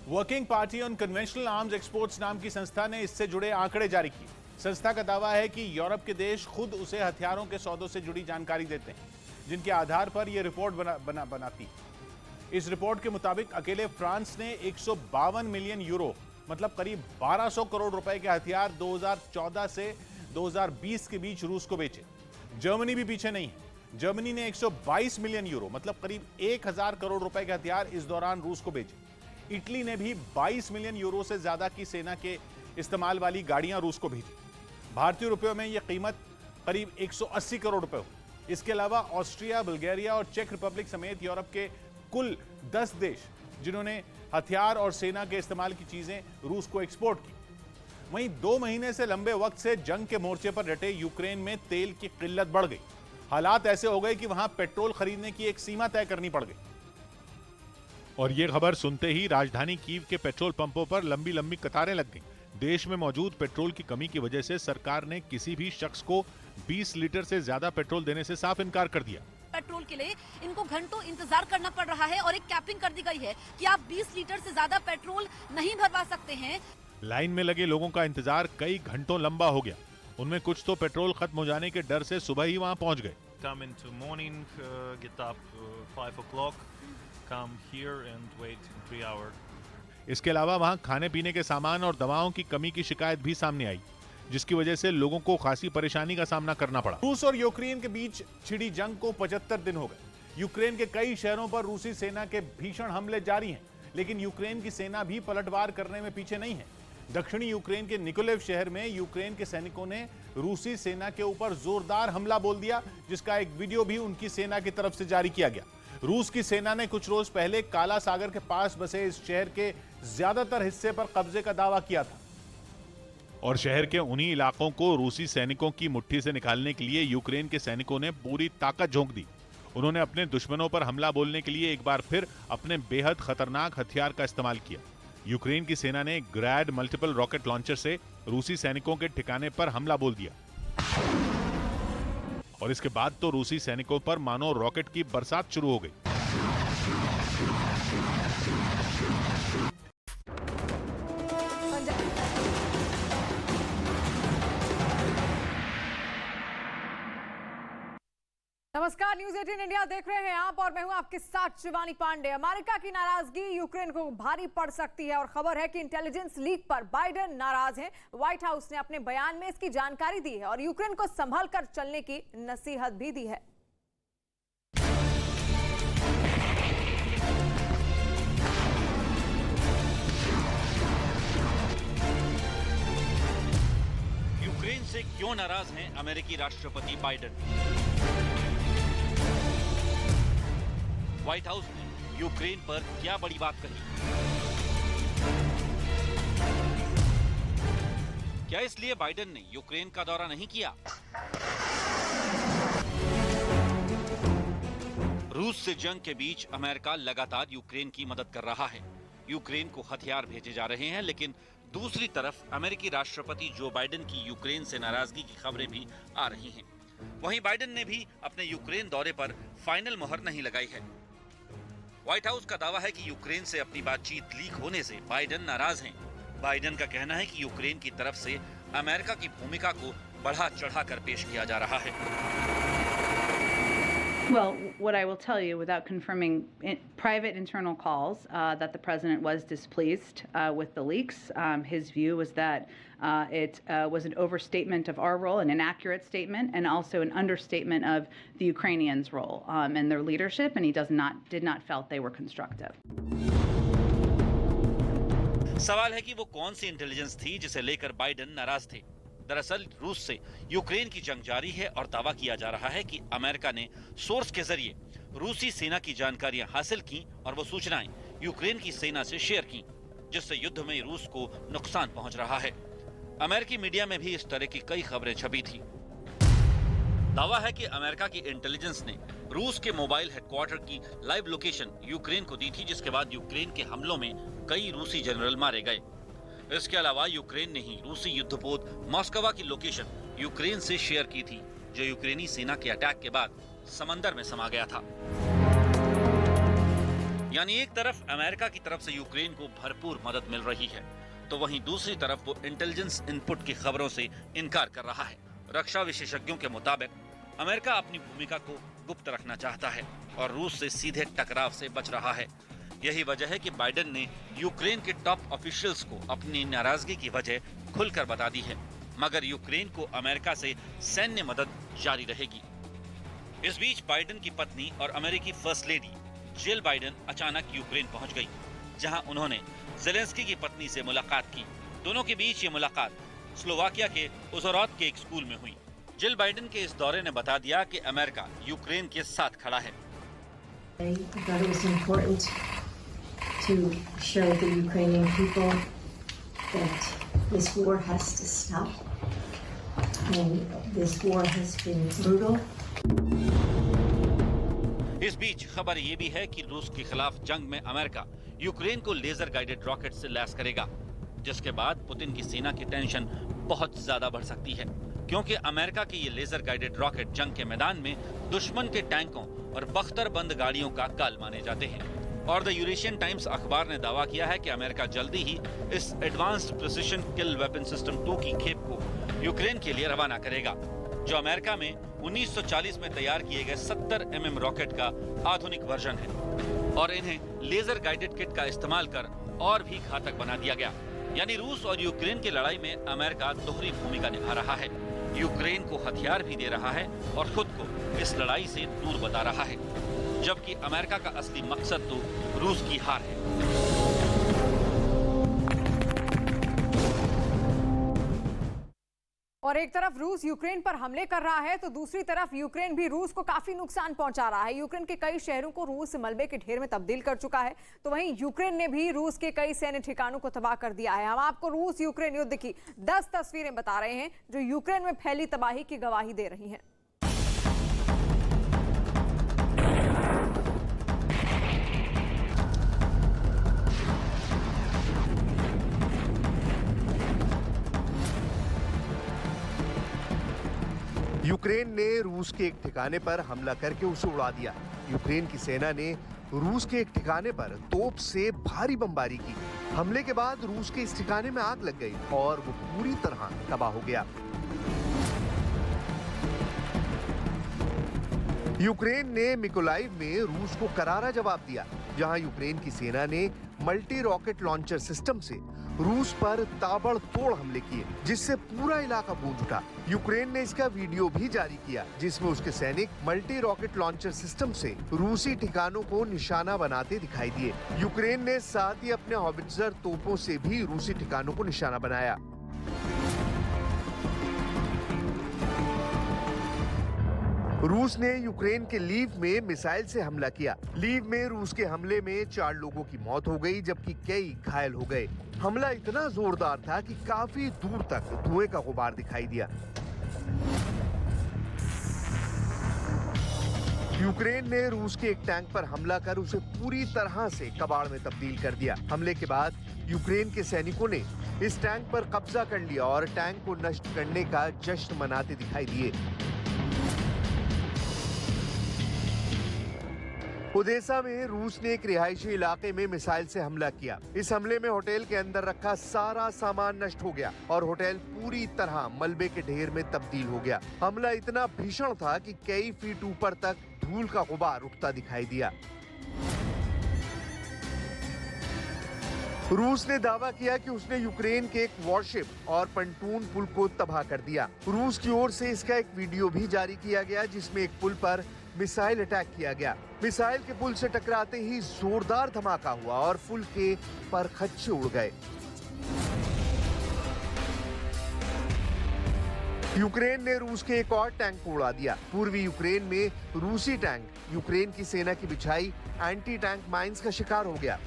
Speaker 6: Working party on conventional arms exports नाम की संस्था ने इससे जुड़े आंकड़े जारी किए। संस्था का दावा है कि यूरोप के देश खुद उसे हथियारों के सौदों से जुड़ी जानकारी देते हैं, जिनके आधार पर यह रिपोर्ट बनाती है। इस रिपोर्ट के मुताबिक अकेले फ्रांस ने 152 मिलियन यूरो मतलब करीब 1200 करोड़ रुपए के हथियार 2014 से 2020 के बीच रूस को बेचे। जर्मनी भी पीछे नहीं है। जर्मनी ने 122 मिलियन यूरो मतलब करीब 1000 करोड़ रुपए के हथियार इस दौरान रूस को बेचे। इटली ने भी 22 मिलियन यूरो से ज्यादा की सेना के इस्तेमाल वाली गाड़ियां रूस को भेजी। भारतीय रुपयों में यह कीमत करीब 180 करोड़ रुपए हुई। इसके अलावा ऑस्ट्रिया, बुल्गारिया और चेक रिपब्लिक समेत यूरोप के कुल 10 देश जिन्होंने हथियार और सेना के इस्तेमाल की चीजें रूस को एक्सपोर्ट की। वहीं 2 महीने से लंबे वक्त से जंग के मोर्चे पर डटे यूक्रेन में तेल की किल्लत बढ़ गई। हालात ऐसे हो गए कि वहां पेट्रोल खरीदने की एक सीमा तय करनी पड़ गई।
Speaker 5: और ये खबर सुनते ही राजधानी कीव के पेट्रोल पंपों पर लंबी लंबी कतारें लग गईं। देश में मौजूद पेट्रोल की कमी की वजह से सरकार ने किसी भी शख्स को 20 लीटर से ज्यादा पेट्रोल देने से साफ इनकार कर दिया।
Speaker 2: पेट्रोल के लिए इनको घंटों इंतजार करना पड़ रहा है और एक कैपिंग कर दी गई है कि आप 20 लीटर से ज्यादा पेट्रोल नहीं भरवा सकते हैं।
Speaker 5: लाइन में लगे लोगों का इंतजार कई घंटों लंबा हो गया। उनमें कुछ तो पेट्रोल खत्म हो जाने के डर से सुबह ही वहां पहुंच गए।
Speaker 8: Come into morning, get up 5 o'clock, come here and wait 3 hours.
Speaker 5: इसके अलावा वहां खाने पीने के सामान और दवाओं की कमी की शिकायत भी सामने आई, जिसकी वजह से लोगों को खासी परेशानी का सामना करना पड़ा।
Speaker 6: रूस और यूक्रेन के बीच छिड़ी जंग को 75 दिन हो गए। यूक्रेन के कई शहरों पर रूसी सेना के भीषण हमले जारी हैं, लेकिन यूक्रेन की सेना भी पलटवार करने में पीछे नहीं है। दक्षिणी यूक्रेन के निकोलेव शहर में यूक्रेन के सैनिकों ने रूसी सेना के ऊपर जोरदार हमला बोल दिया, जिसका एक वीडियो भी उनकी सेना की तरफ से जारी किया गया। रूस की सेना ने कुछ रोज पहले काला सागर के पास बसे इस शहर के ज्यादातर हिस्से पर कब्जे का दावा किया था।
Speaker 5: और शहर के उन्हीं इलाकों को रूसी सैनिकों की मुट्ठी से निकालने के लिए यूक्रेन के सैनिकों ने पूरी ताकत झोंक दी। उन्होंने अपने दुश्मनों पर हमला बोलने के लिए एक बार फिर अपने बेहद खतरनाक हथियार का इस्तेमाल किया। यूक्रेन की सेना ने ग्रैड मल्टीपल रॉकेट लॉन्चर से रूसी सैनिकों के ठिकाने पर हमला बोल दिया और इसके बाद तो रूसी सैनिकों पर मानो रॉकेट की बरसात शुरू हो गई।
Speaker 1: नमस्कार, न्यूज 18 इंडिया देख रहे हैं आप और मैं हूं आपके साथ शिवानी पांडे। अमेरिका की नाराजगी यूक्रेन को भारी पड़ सकती है और खबर है कि इंटेलिजेंस लीक पर बाइडेन नाराज हैं। व्हाइट हाउस ने अपने बयान में इसकी जानकारी दी है और यूक्रेन को संभल कर चलने की नसीहत भी दी है।
Speaker 9: यूक्रेन से क्यों नाराज हैं अमेरिकी राष्ट्रपति बाइडेन? व्हाइट हाउस ने यूक्रेन पर क्या बड़ी बात कही? क्या इसलिए बाइडेन ने यूक्रेन का दौरा नहीं किया? रूस से जंग के बीच अमेरिका लगातार यूक्रेन की मदद कर रहा है। यूक्रेन को हथियार भेजे जा रहे हैं, लेकिन दूसरी तरफ अमेरिकी राष्ट्रपति जो बाइडेन की यूक्रेन से नाराजगी की खबरें भी आ रही हैं। वहीं बाइडेन ने भी अपने यूक्रेन दौरे पर फाइनल मोहर नहीं लगाई है। व्हाइट हाउस का दावा है कि यूक्रेन से अपनी बातचीत लीक होने से बाइडेन नाराज हैं। बाइडेन का कहना है कि यूक्रेन की तरफ से अमेरिका की भूमिका को बढ़ा चढ़ाकर पेश किया जा रहा है।
Speaker 10: Well, what I will tell you, without confirming private internal calls, that the president was displeased with the leaks. His view was that it was an overstatement of our role, an inaccurate statement, and also an understatement of the Ukrainians' role and their leadership, and he did not felt they were constructive.
Speaker 9: सवाल है कि वो कौन सी intelligence थी जिसे लेकर Biden नाराज थे। दरअसल रूस से यूक्रेन की जंग जारी है और दावा किया जा रहा है कि अमेरिका ने सोर्स के जरिए रूसी सेना की जानकारियां हासिल की और वो सूचनाएं यूक्रेन की सेना से शेयर की, जिससे युद्ध में रूस को नुकसान पहुंच रहा है। अमेरिकी मीडिया में भी इस तरह की कई खबरें छपी थी। दावा है कि अमेरिका की इंटेलिजेंस ने रूस के मोबाइल हेडक्वार्टर की लाइव लोकेशन यूक्रेन को दी थी, जिसके बाद यूक्रेन के हमलों में कई रूसी जनरल मारे गए। इसके अलावा यूक्रेन ने ही रूसी युद्धपोत मॉस्कोवा की लोकेशन यूक्रेन से शेयर की थी, जो यूक्रेनी सेना के अटैक के बाद समंदर में समा गया था। यानी एक तरफ अमेरिका की तरफ से यूक्रेन को भरपूर मदद मिल रही है, तो वहीं दूसरी तरफ वो इंटेलिजेंस इनपुट की खबरों से इनकार कर रहा है। रक्षा विशेषज्ञों के मुताबिक अमेरिका अपनी भूमिका को गुप्त रखना चाहता है और रूस से सीधे टकराव से बच रहा है। यही वजह है कि बाइडेन ने यूक्रेन के टॉप ऑफिशियल्स को अपनी नाराजगी की वजह खुलकर बता दी है, मगर यूक्रेन को अमेरिका से सैन्य मदद जारी रहेगी। इस बीच बाइडेन की पत्नी और अमेरिकी फर्स्ट लेडी जिल बाइडेन अचानक यूक्रेन पहुंच गई, जहां उन्होंने ज़ेलेंस्की की पत्नी से मुलाकात की। दोनों के बीच ये मुलाकात स्लोवाकिया के उज़हरोद के एक स्कूल में हुई। जिल बाइडेन के इस दौरे ने बता दिया कि अमेरिका यूक्रेन के साथ खड़ा है।
Speaker 11: To show the Ukrainian people that this war has to stop, and this war has been brutal.
Speaker 9: इस बीच खबर ये भी है कि रूस के खिलाफ जंग में अमेरिका यूक्रेन को लेजर गाइडेड रॉकेट से लैस करेगा, जिसके बाद पुतिन की सेना की टेंशन बहुत ज्यादा बढ़ सकती है, क्योंकि अमेरिका के ये लेजर गाइडेड रॉकेट जंग के मैदान में दुश्मन के टैंकों और बख्तरबंद गाड़ियों का काल माने जाते हैं। और द यूरेशियन टाइम्स अखबार ने दावा किया है कि अमेरिका जल्दी ही इस एडवांस्ड प्रिसिशन किल वेपन सिस्टम 2 की खेप को यूक्रेन के लिए रवाना करेगा, जो अमेरिका में 1940 में तैयार किए गए 70 mm रॉकेट का आधुनिक वर्जन है। और इन्हें लेजर गाइडेड किट का इस्तेमाल कर और भी घातक बना दिया गया। यानी रूस और यूक्रेन की लड़ाई में अमेरिका दोहरी भूमिका निभा रहा है, यूक्रेन को हथियार भी दे रहा है और खुद को इस लड़ाई से दूर बता रहा है, जबकि अमेरिका का असली मकसद तो रूस की हार है।
Speaker 1: और एक तरफ रूस यूक्रेन पर हमले कर रहा है, तो दूसरी तरफ यूक्रेन भी रूस को काफी नुकसान पहुंचा रहा है। यूक्रेन के कई शहरों को रूस मलबे के ढेर में तब्दील कर चुका है, तो वहीं यूक्रेन ने भी रूस के कई सैन्य ठिकानों को तबाह कर दिया है। हम आपको रूस यूक्रेन युद्ध की 10 तस्वीरें बता रहे हैं जो यूक्रेन में फैली तबाही की गवाही दे रही हैं।
Speaker 12: यूक्रेन ने रूस के एक ठिकाने पर हमला करके उसे उड़ा दिया। यूक्रेन की सेना ने रूस के एक ठिकाने पर तोप से भारी बमबारी की। हमले के बाद रूस के इस ठिकाने में आग लग गई और वो पूरी तरह तबाह हो गया। यूक्रेन ने मिकोलाइव में रूस को करारा जवाब दिया, जहां यूक्रेन की सेना ने मल्टी रॉकेट लॉन्चर सिस्टम से रूस पर ताबड़तोड़ हमले किए, जिससे पूरा इलाका गूंज उठा। यूक्रेन ने इसका वीडियो भी जारी किया, जिसमें उसके सैनिक मल्टी रॉकेट लॉन्चर सिस्टम से रूसी ठिकानों को निशाना बनाते दिखाई दिए। यूक्रेन ने साथ ही अपने हॉवित्जर तोपों से भी रूसी ठिकानों को निशाना बनाया। रूस ने यूक्रेन के लीव में मिसाइल से हमला किया। लीव में रूस के हमले में 4 लोगों की मौत हो गई, जबकि कई घायल हो गए। हमला इतना जोरदार था कि काफी दूर तक धुएं का गुबार दिखाई दिया। यूक्रेन ने रूस के एक टैंक पर हमला कर उसे पूरी तरह से कबाड़ में तब्दील कर दिया। हमले के बाद यूक्रेन के सैनिकों ने इस टैंक पर कब्जा कर लिया और टैंक को नष्ट करने का जश्न मनाते दिखाई दिए। ओडेसा में रूस ने एक रिहायशी इलाके में मिसाइल से हमला किया। इस हमले में होटल के अंदर रखा सारा सामान नष्ट हो गया और होटल पूरी तरह मलबे के ढेर में तब्दील हो गया। हमला इतना भीषण था कि कई फीट ऊपर तक धूल का गुबार उठता दिखाई दिया। रूस ने दावा किया कि उसने यूक्रेन के एक वॉरशिप और पंटून पुल को तबाह कर दिया। रूस की ओर से इसका एक वीडियो भी जारी किया गया जिसमें एक पुल पर मिसाइल अटैक किया गया। मिसाइल के पुल से टकराते ही जोरदार धमाका हुआ और पुल के परखच्चे उड़ गए। यूक्रेन ने रूस के एक और टैंक को उड़ा दिया। पूर्वी यूक्रेन में रूसी टैंक यूक्रेन की सेना की बिछाई एंटी टैंक माइंस का शिकार हो गया।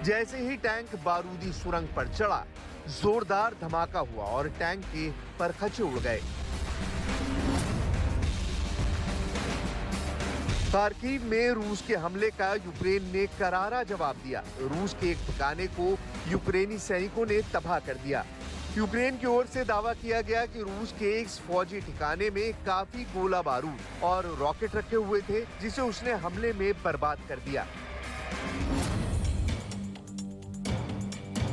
Speaker 12: जैसे ही टैंक बारूदी सुरंग पर चढ़ा, जोरदार धमाका हुआ और टैंक के परखच्चे उड़ गए। खार्किव में रूस के हमले का यूक्रेन ने करारा जवाब दिया। रूस के एक ठिकाने को यूक्रेनी सैनिकों ने तबाह कर दिया। यूक्रेन की ओर से दावा किया गया कि रूस के एक फौजी ठिकाने में काफी गोला बारूद और रॉकेट रखे हुए थे जिसे उसने हमले में बर्बाद कर दिया।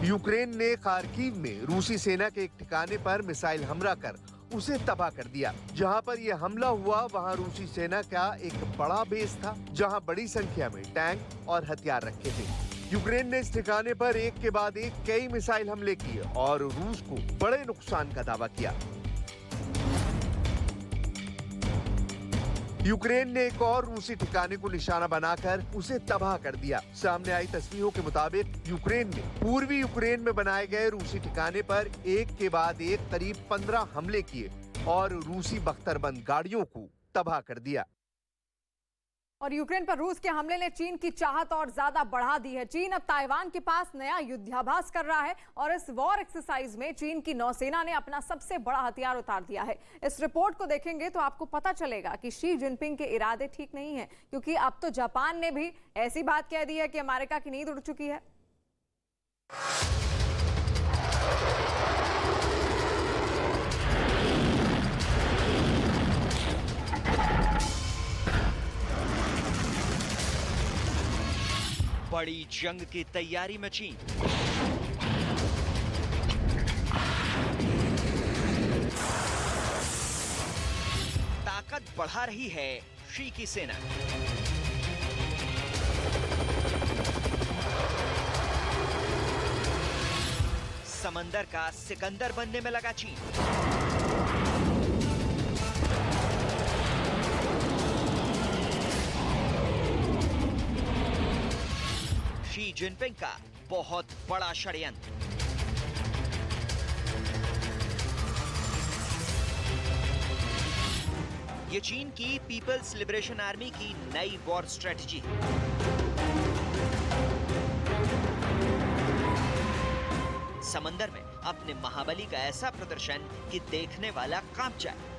Speaker 12: यूक्रेन ने खार्किव में रूसी सेना के एक ठिकाने पर मिसाइल हमला कर उसे तबाह कर दिया। जहां पर यह हमला हुआ वहां रूसी सेना का एक बड़ा बेस था जहां बड़ी संख्या में टैंक और हथियार रखे थे। यूक्रेन ने इस ठिकाने पर एक के बाद एक कई मिसाइल हमले किए और रूस को बड़े नुकसान का दावा किया। यूक्रेन ने एक और रूसी ठिकाने को निशाना बनाकर उसे तबाह कर दिया। सामने आई तस्वीरों के मुताबिक यूक्रेन ने पूर्वी यूक्रेन में बनाए गए रूसी ठिकाने पर एक के बाद एक करीब 15 हमले किए और रूसी बख्तरबंद गाड़ियों को तबाह कर दिया।
Speaker 1: और यूक्रेन पर रूस के हमले ने चीन की चाहत और ज्यादा बढ़ा दी है। चीन अब ताइवान के पास नया युद्धाभ्यास कर रहा है और इस वॉर एक्सरसाइज में चीन की नौसेना ने अपना सबसे बड़ा हथियार उतार दिया है। इस रिपोर्ट को देखेंगे तो आपको पता चलेगा कि शी जिनपिंग के इरादे ठीक नहीं है, क्योंकि अब तो जापान ने भी ऐसी बात कह दी है कि अमेरिका की नींद उड़ चुकी है।
Speaker 13: बड़ी जंग की तैयारी में चीन। ताकत बढ़ा रही है शी की सेना। समंदर का सिकंदर बनने में लगा चीन। शी जिनपिंग का बहुत बड़ा षड्यंत्र। ये चीन की पीपल्स लिबरेशन आर्मी की नई वॉर स्ट्रेटजी है। समंदर में अपने महाबली का ऐसा प्रदर्शन कि देखने वाला कांप जाए।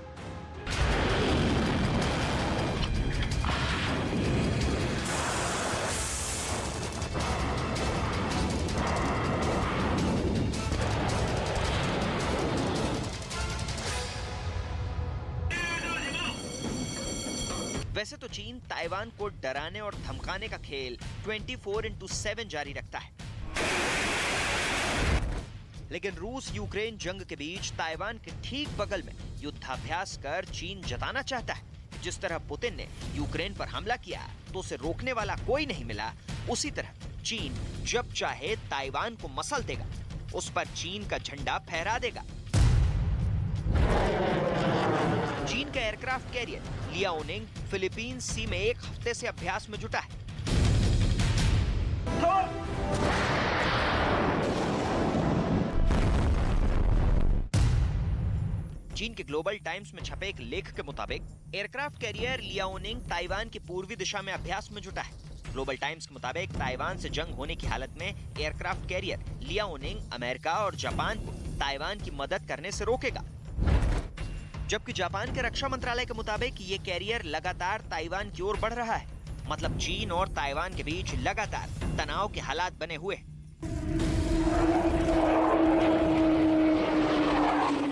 Speaker 13: वैसे तो चीन ताइवान को डराने और धमकाने का खेल 24/7 जारी रखता है, लेकिन रूस यूक्रेन जंग के बीच ताइवान के ठीक बगल में युद्धाभ्यास कर चीन जताना चाहता है कि जिस तरह पुतिन ने यूक्रेन पर हमला किया तो उसे रोकने वाला कोई नहीं मिला, उसी तरह चीन जब चाहे ताइवान को मसल देगा, उस पर चीन का झंडा फहरा देगा। चीन का एयरक्राफ्ट कैरियर लियाओनिंग फिलीपींस सी में एक हफ्ते से अभ्यास में जुटा है। चीन के ग्लोबल टाइम्स में छपे एक लेख के मुताबिक एयरक्राफ्ट कैरियर लियाओनिंग ताइवान की पूर्वी दिशा में अभ्यास में जुटा है। ग्लोबल टाइम्स के मुताबिक ताइवान से जंग होने की हालत में एयरक्राफ्ट कैरियर लियाओनिंग अमेरिका और जापान को ताइवान की मदद करने से रोकेगा, जबकि जापान के रक्षा मंत्रालय के मुताबिक ये कैरियर लगातार ताइवान की ओर बढ़ रहा है। मतलब चीन और ताइवान के बीच लगातार तनाव के हालात बने हुए हैं।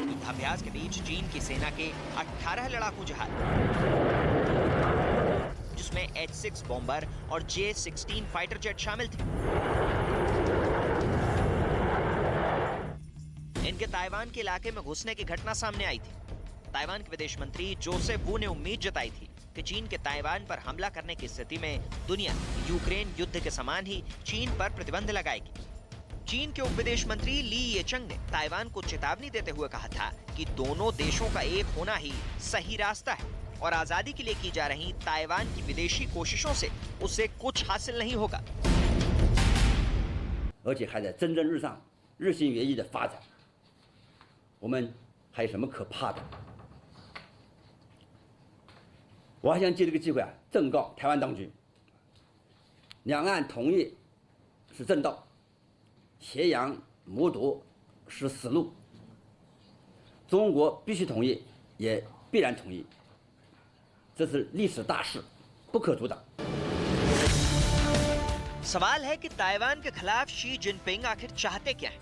Speaker 13: युद्धाभ्यास के बीच चीन की सेना के 18 लड़ाकू जहाज, जिसमें H-6 बॉम्बर और J-16 फाइटर जेट शामिल थे, इनके ताइवान के इलाके में घुसने की घटना सामने आई थी। ताइवान के विदेश मंत्री जोसेफ वू ने उम्मीद जताई थी कि चीन के ताइवान पर हमला करने की स्थिति में दुनिया यूक्रेन युद्ध के समान ही चीन पर प्रतिबंध लगाएगी। चीन के उप विदेश मंत्री ली येचंग ने ताइवान को चेतावनी देते हुए कहा था कि दोनों देशों का एक होना ही सही रास्ता है और आजादी के लिए की जा रही ताइवान की विदेशी कोशिशों से उसे कुछ हासिल नहीं होगा।
Speaker 14: 而且还在蒸蒸日上、日新月异的发展，我们还有什么可怕的？我还想借这个机会正告台湾当局：两岸统一是正道，挟洋谋独是死路。中国必须统一，也必然统一，这是历史大势，不可阻挡。
Speaker 13: सवाल है कि ताइवान के खिलाफ शी जिनपिंग आखिर चाहते क्या है?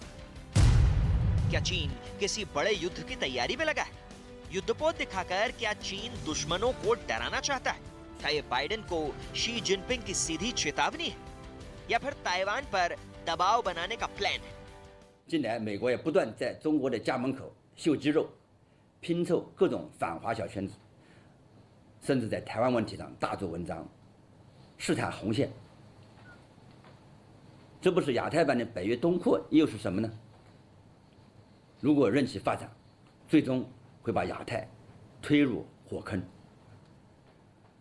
Speaker 13: क्या चीन किसी बड़े युद्ध की तैयारी में लगा है? युद्धपोत दिखाकर क्या चीन दुश्मनों को डराना चाहता है? क्या ये बाइडेन को शी जिनपिंग की सीधी चेतावनी है या फिर ताइवान पर दबाव बनाने का प्लान है?
Speaker 14: 近来，美国也不断在中国的家门口秀肌肉，拼凑各种反华小圈子，甚至在台湾问题上大做文章，试探红线。 这不是亚太版的北约东扩又是什么呢？如果任其发展，最终会把亚太推入火坑。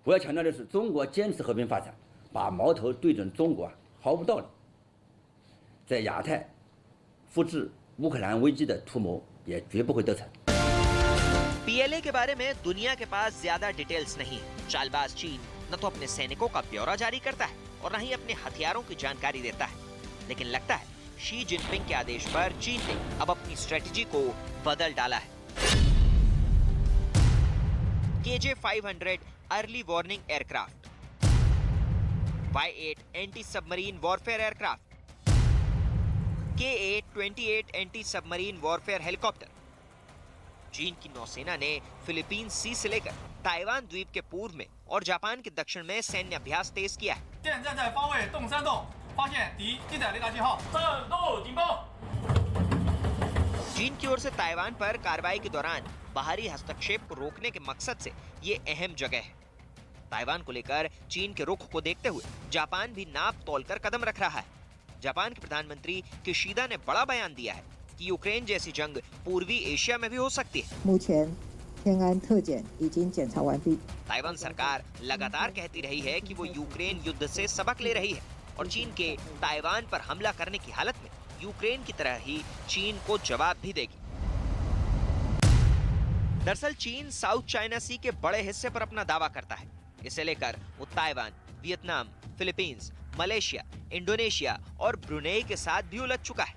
Speaker 14: 我要强调的是，中国坚持和平发展，把矛头对准中国毫无道理。在亚太复制乌克兰危机的图谋也绝不会得逞。
Speaker 13: PLA के बारे में दुनिया के पास ज्यादा डिटेल्स नहीं है। चालबाज चीन न तो अपने सैनिकों का ब्यौरा जारी करता है और न ही अपने हथियारों की जानकारी देता है। लेकिन लगता है शी जिनपिंग के आदेश पर चीन ने अब अपनी स्ट्रेटजी को बदल डाला है। KJ-500 early warning aircraft, Y-8 anti submarine warfare aircraft, KA-28 anti submarine warfare helicopter. चीन की नौसेना ने फिलीपींस सी से लेकर ताइवान द्वीप के पूर्व में और जापान के दक्षिण में सैन्य अभ्यास तेज किया है। चीन की ओर से ताइवान पर कार्रवाई के दौरान बाहरी हस्तक्षेप को रोकने के मकसद से ये अहम जगह है। ताइवान को लेकर चीन के रुख को देखते हुए जापान भी नाप तोलकर कदम रख रहा है। जापान के प्रधानमंत्री किशिदा ने बड़ा बयान दिया है कि यूक्रेन जैसी जंग पूर्वी एशिया में भी हो सकती है। ताइवान सरकार लगातार कहती रही है कि वो यूक्रेन युद्ध से सबक ले रही है और चीन के ताइवान पर हमला करने की हालत में यूक्रेन की तरह ही चीन को जवाब भी देगी। दरअसल चीन साउथ चाइना सी के बड़े हिस्से पर अपना दावा करता है। इसे लेकर वो Taiwan, Vietnam, Philippines, Malaysia, Indonesia और ब्रुनेई के साथ भी उलझ चुका है।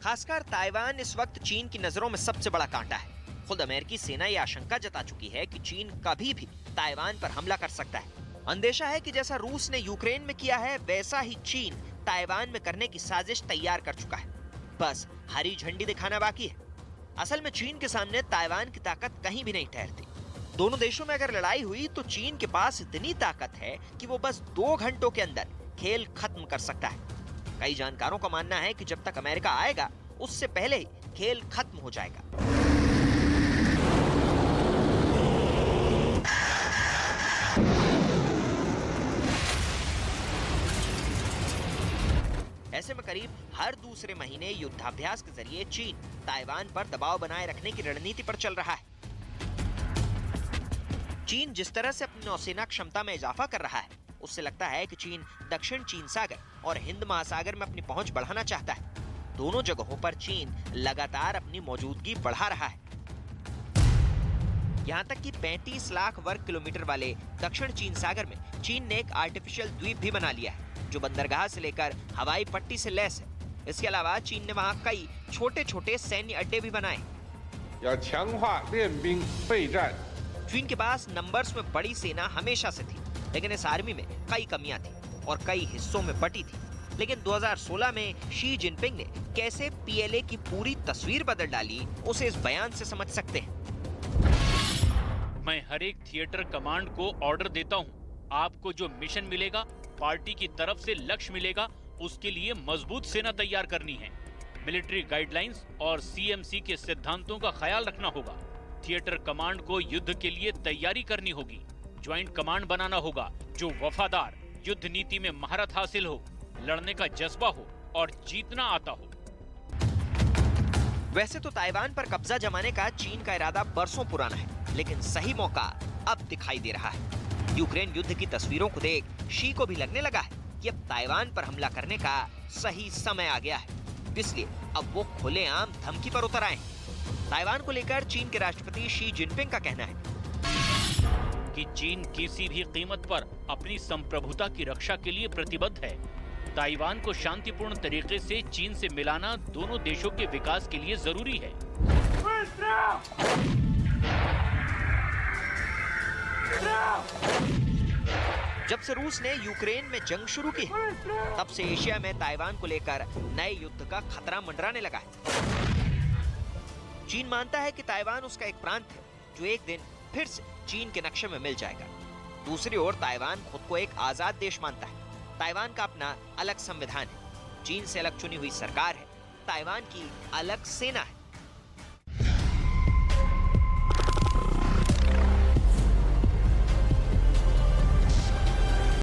Speaker 13: खासकर ताइवान इस वक्त चीन की नजरों में सबसे बड़ा कांटा है। खुद अमेरिकी सेना ये आशंका जता चुकी है कि चीन कभी भी ताइवान पर हमला कर सकता है। अंदेशा है कि जैसा रूस ने यूक्रेन में किया है, वैसा ही चीन ताइवान में करने की साजिश तैयार कर चुका है। बस हरी झंडी दिखाना बाकी है। असल में चीन के सामने ताइवान की ताकत कहीं भी नहीं ठहरती। दोनों देशों में अगर लड़ाई हुई तो चीन के पास इतनी ताकत है कि वो बस 2 घंटों के अंदर खेल खत्म कर सकता है। कई जानकारों का मानना है कि जब तक अमेरिका आएगा उससे पहले ही खेल खत्म हो जाएगा। ऐसे में करीब हर दूसरे महीने युद्धाभ्यास के जरिए चीन ताइवान पर दबाव बनाए रखने की रणनीति पर चल रहा है। चीन जिस तरह से अपनी नौसेना क्षमता में इजाफा कर रहा है, उससे लगता है कि चीन दक्षिण चीन सागर और हिंद महासागर में अपनी पहुंच बढ़ाना चाहता है। दोनों जगहों पर चीन लगातार अपनी मौजूदगी बढ़ा रहा है। यहाँ तक कि 35 लाख वर्ग किलोमीटर वाले दक्षिण चीन सागर में चीन ने एक आर्टिफिशियल द्वीप भी बना लिया है, जो बंदरगाह से लेकर हवाई पट्टी से लैस है। इसके अलावा चीन ने वहाँ कई छोटे छोटे सैन्य अड्डे भी बनाए। चीन के पास नंबर्स में बड़ी सेना हमेशा से थी, लेकिन इस आर्मी में कई कमियां थी और कई हिस्सों में बटी थी। लेकिन 2016 में शी जिनपिंग ने कैसे पीएलए की पूरी तस्वीर बदल डाली, उसे इस बयान से समझ सकते हैं।
Speaker 15: मैं हर एक थिएटर कमांड को ऑर्डर देता हूं। आपको जो मिशन मिलेगा, पार्टी की तरफ से लक्ष्य मिलेगा, उसके लिए मजबूत सेना तैयार करनी है। मिलिट्री गाइडलाइंस और सीएमसी के सिद्धांतों का ख्याल रखना होगा। थिएटर कमांड को युद्ध के लिए तैयारी करनी होगी। ज्वाइंट कमांड बनाना होगा जो वफादार, युद्ध नीति में महारत हासिल हो, लड़ने का जज्बा हो और जीतना आता हो।
Speaker 13: वैसे तो ताइवान पर कब्जा जमाने का चीन का इरादा बरसों पुराना है, लेकिन सही मौका अब दिखाई दे रहा है। यूक्रेन युद्ध की तस्वीरों को देख शी को भी लगने लगा है कि अब ताइवान पर हमला करने का सही समय आ गया है। इसलिए अब वो खुलेआम धमकी पर उतर आए हैं। ताइवान को लेकर चीन के राष्ट्रपति शी जिनपिंग का कहना है
Speaker 15: कि चीन किसी भी कीमत पर अपनी संप्रभुता की रक्षा के लिए प्रतिबद्ध है। ताइवान को शांतिपूर्ण तरीके से चीन से मिलाना दोनों देशों के विकास के लिए जरूरी है।
Speaker 13: जब से रूस ने यूक्रेन में जंग शुरू की है, तब से एशिया में ताइवान को लेकर नए युद्ध का खतरा मंडराने लगा है। चीन मानता है कि ताइवान उसका एक प्रांत है जो एक दिन फिर से चीन के नक्शे में मिल जाएगा। दूसरी ओर ताइवान खुद को एक आजाद देश मानता है। ताइवान का अपना अलग संविधान है, चीन से अलग चुनी हुई सरकार है, ताइवान की अलग सेना है।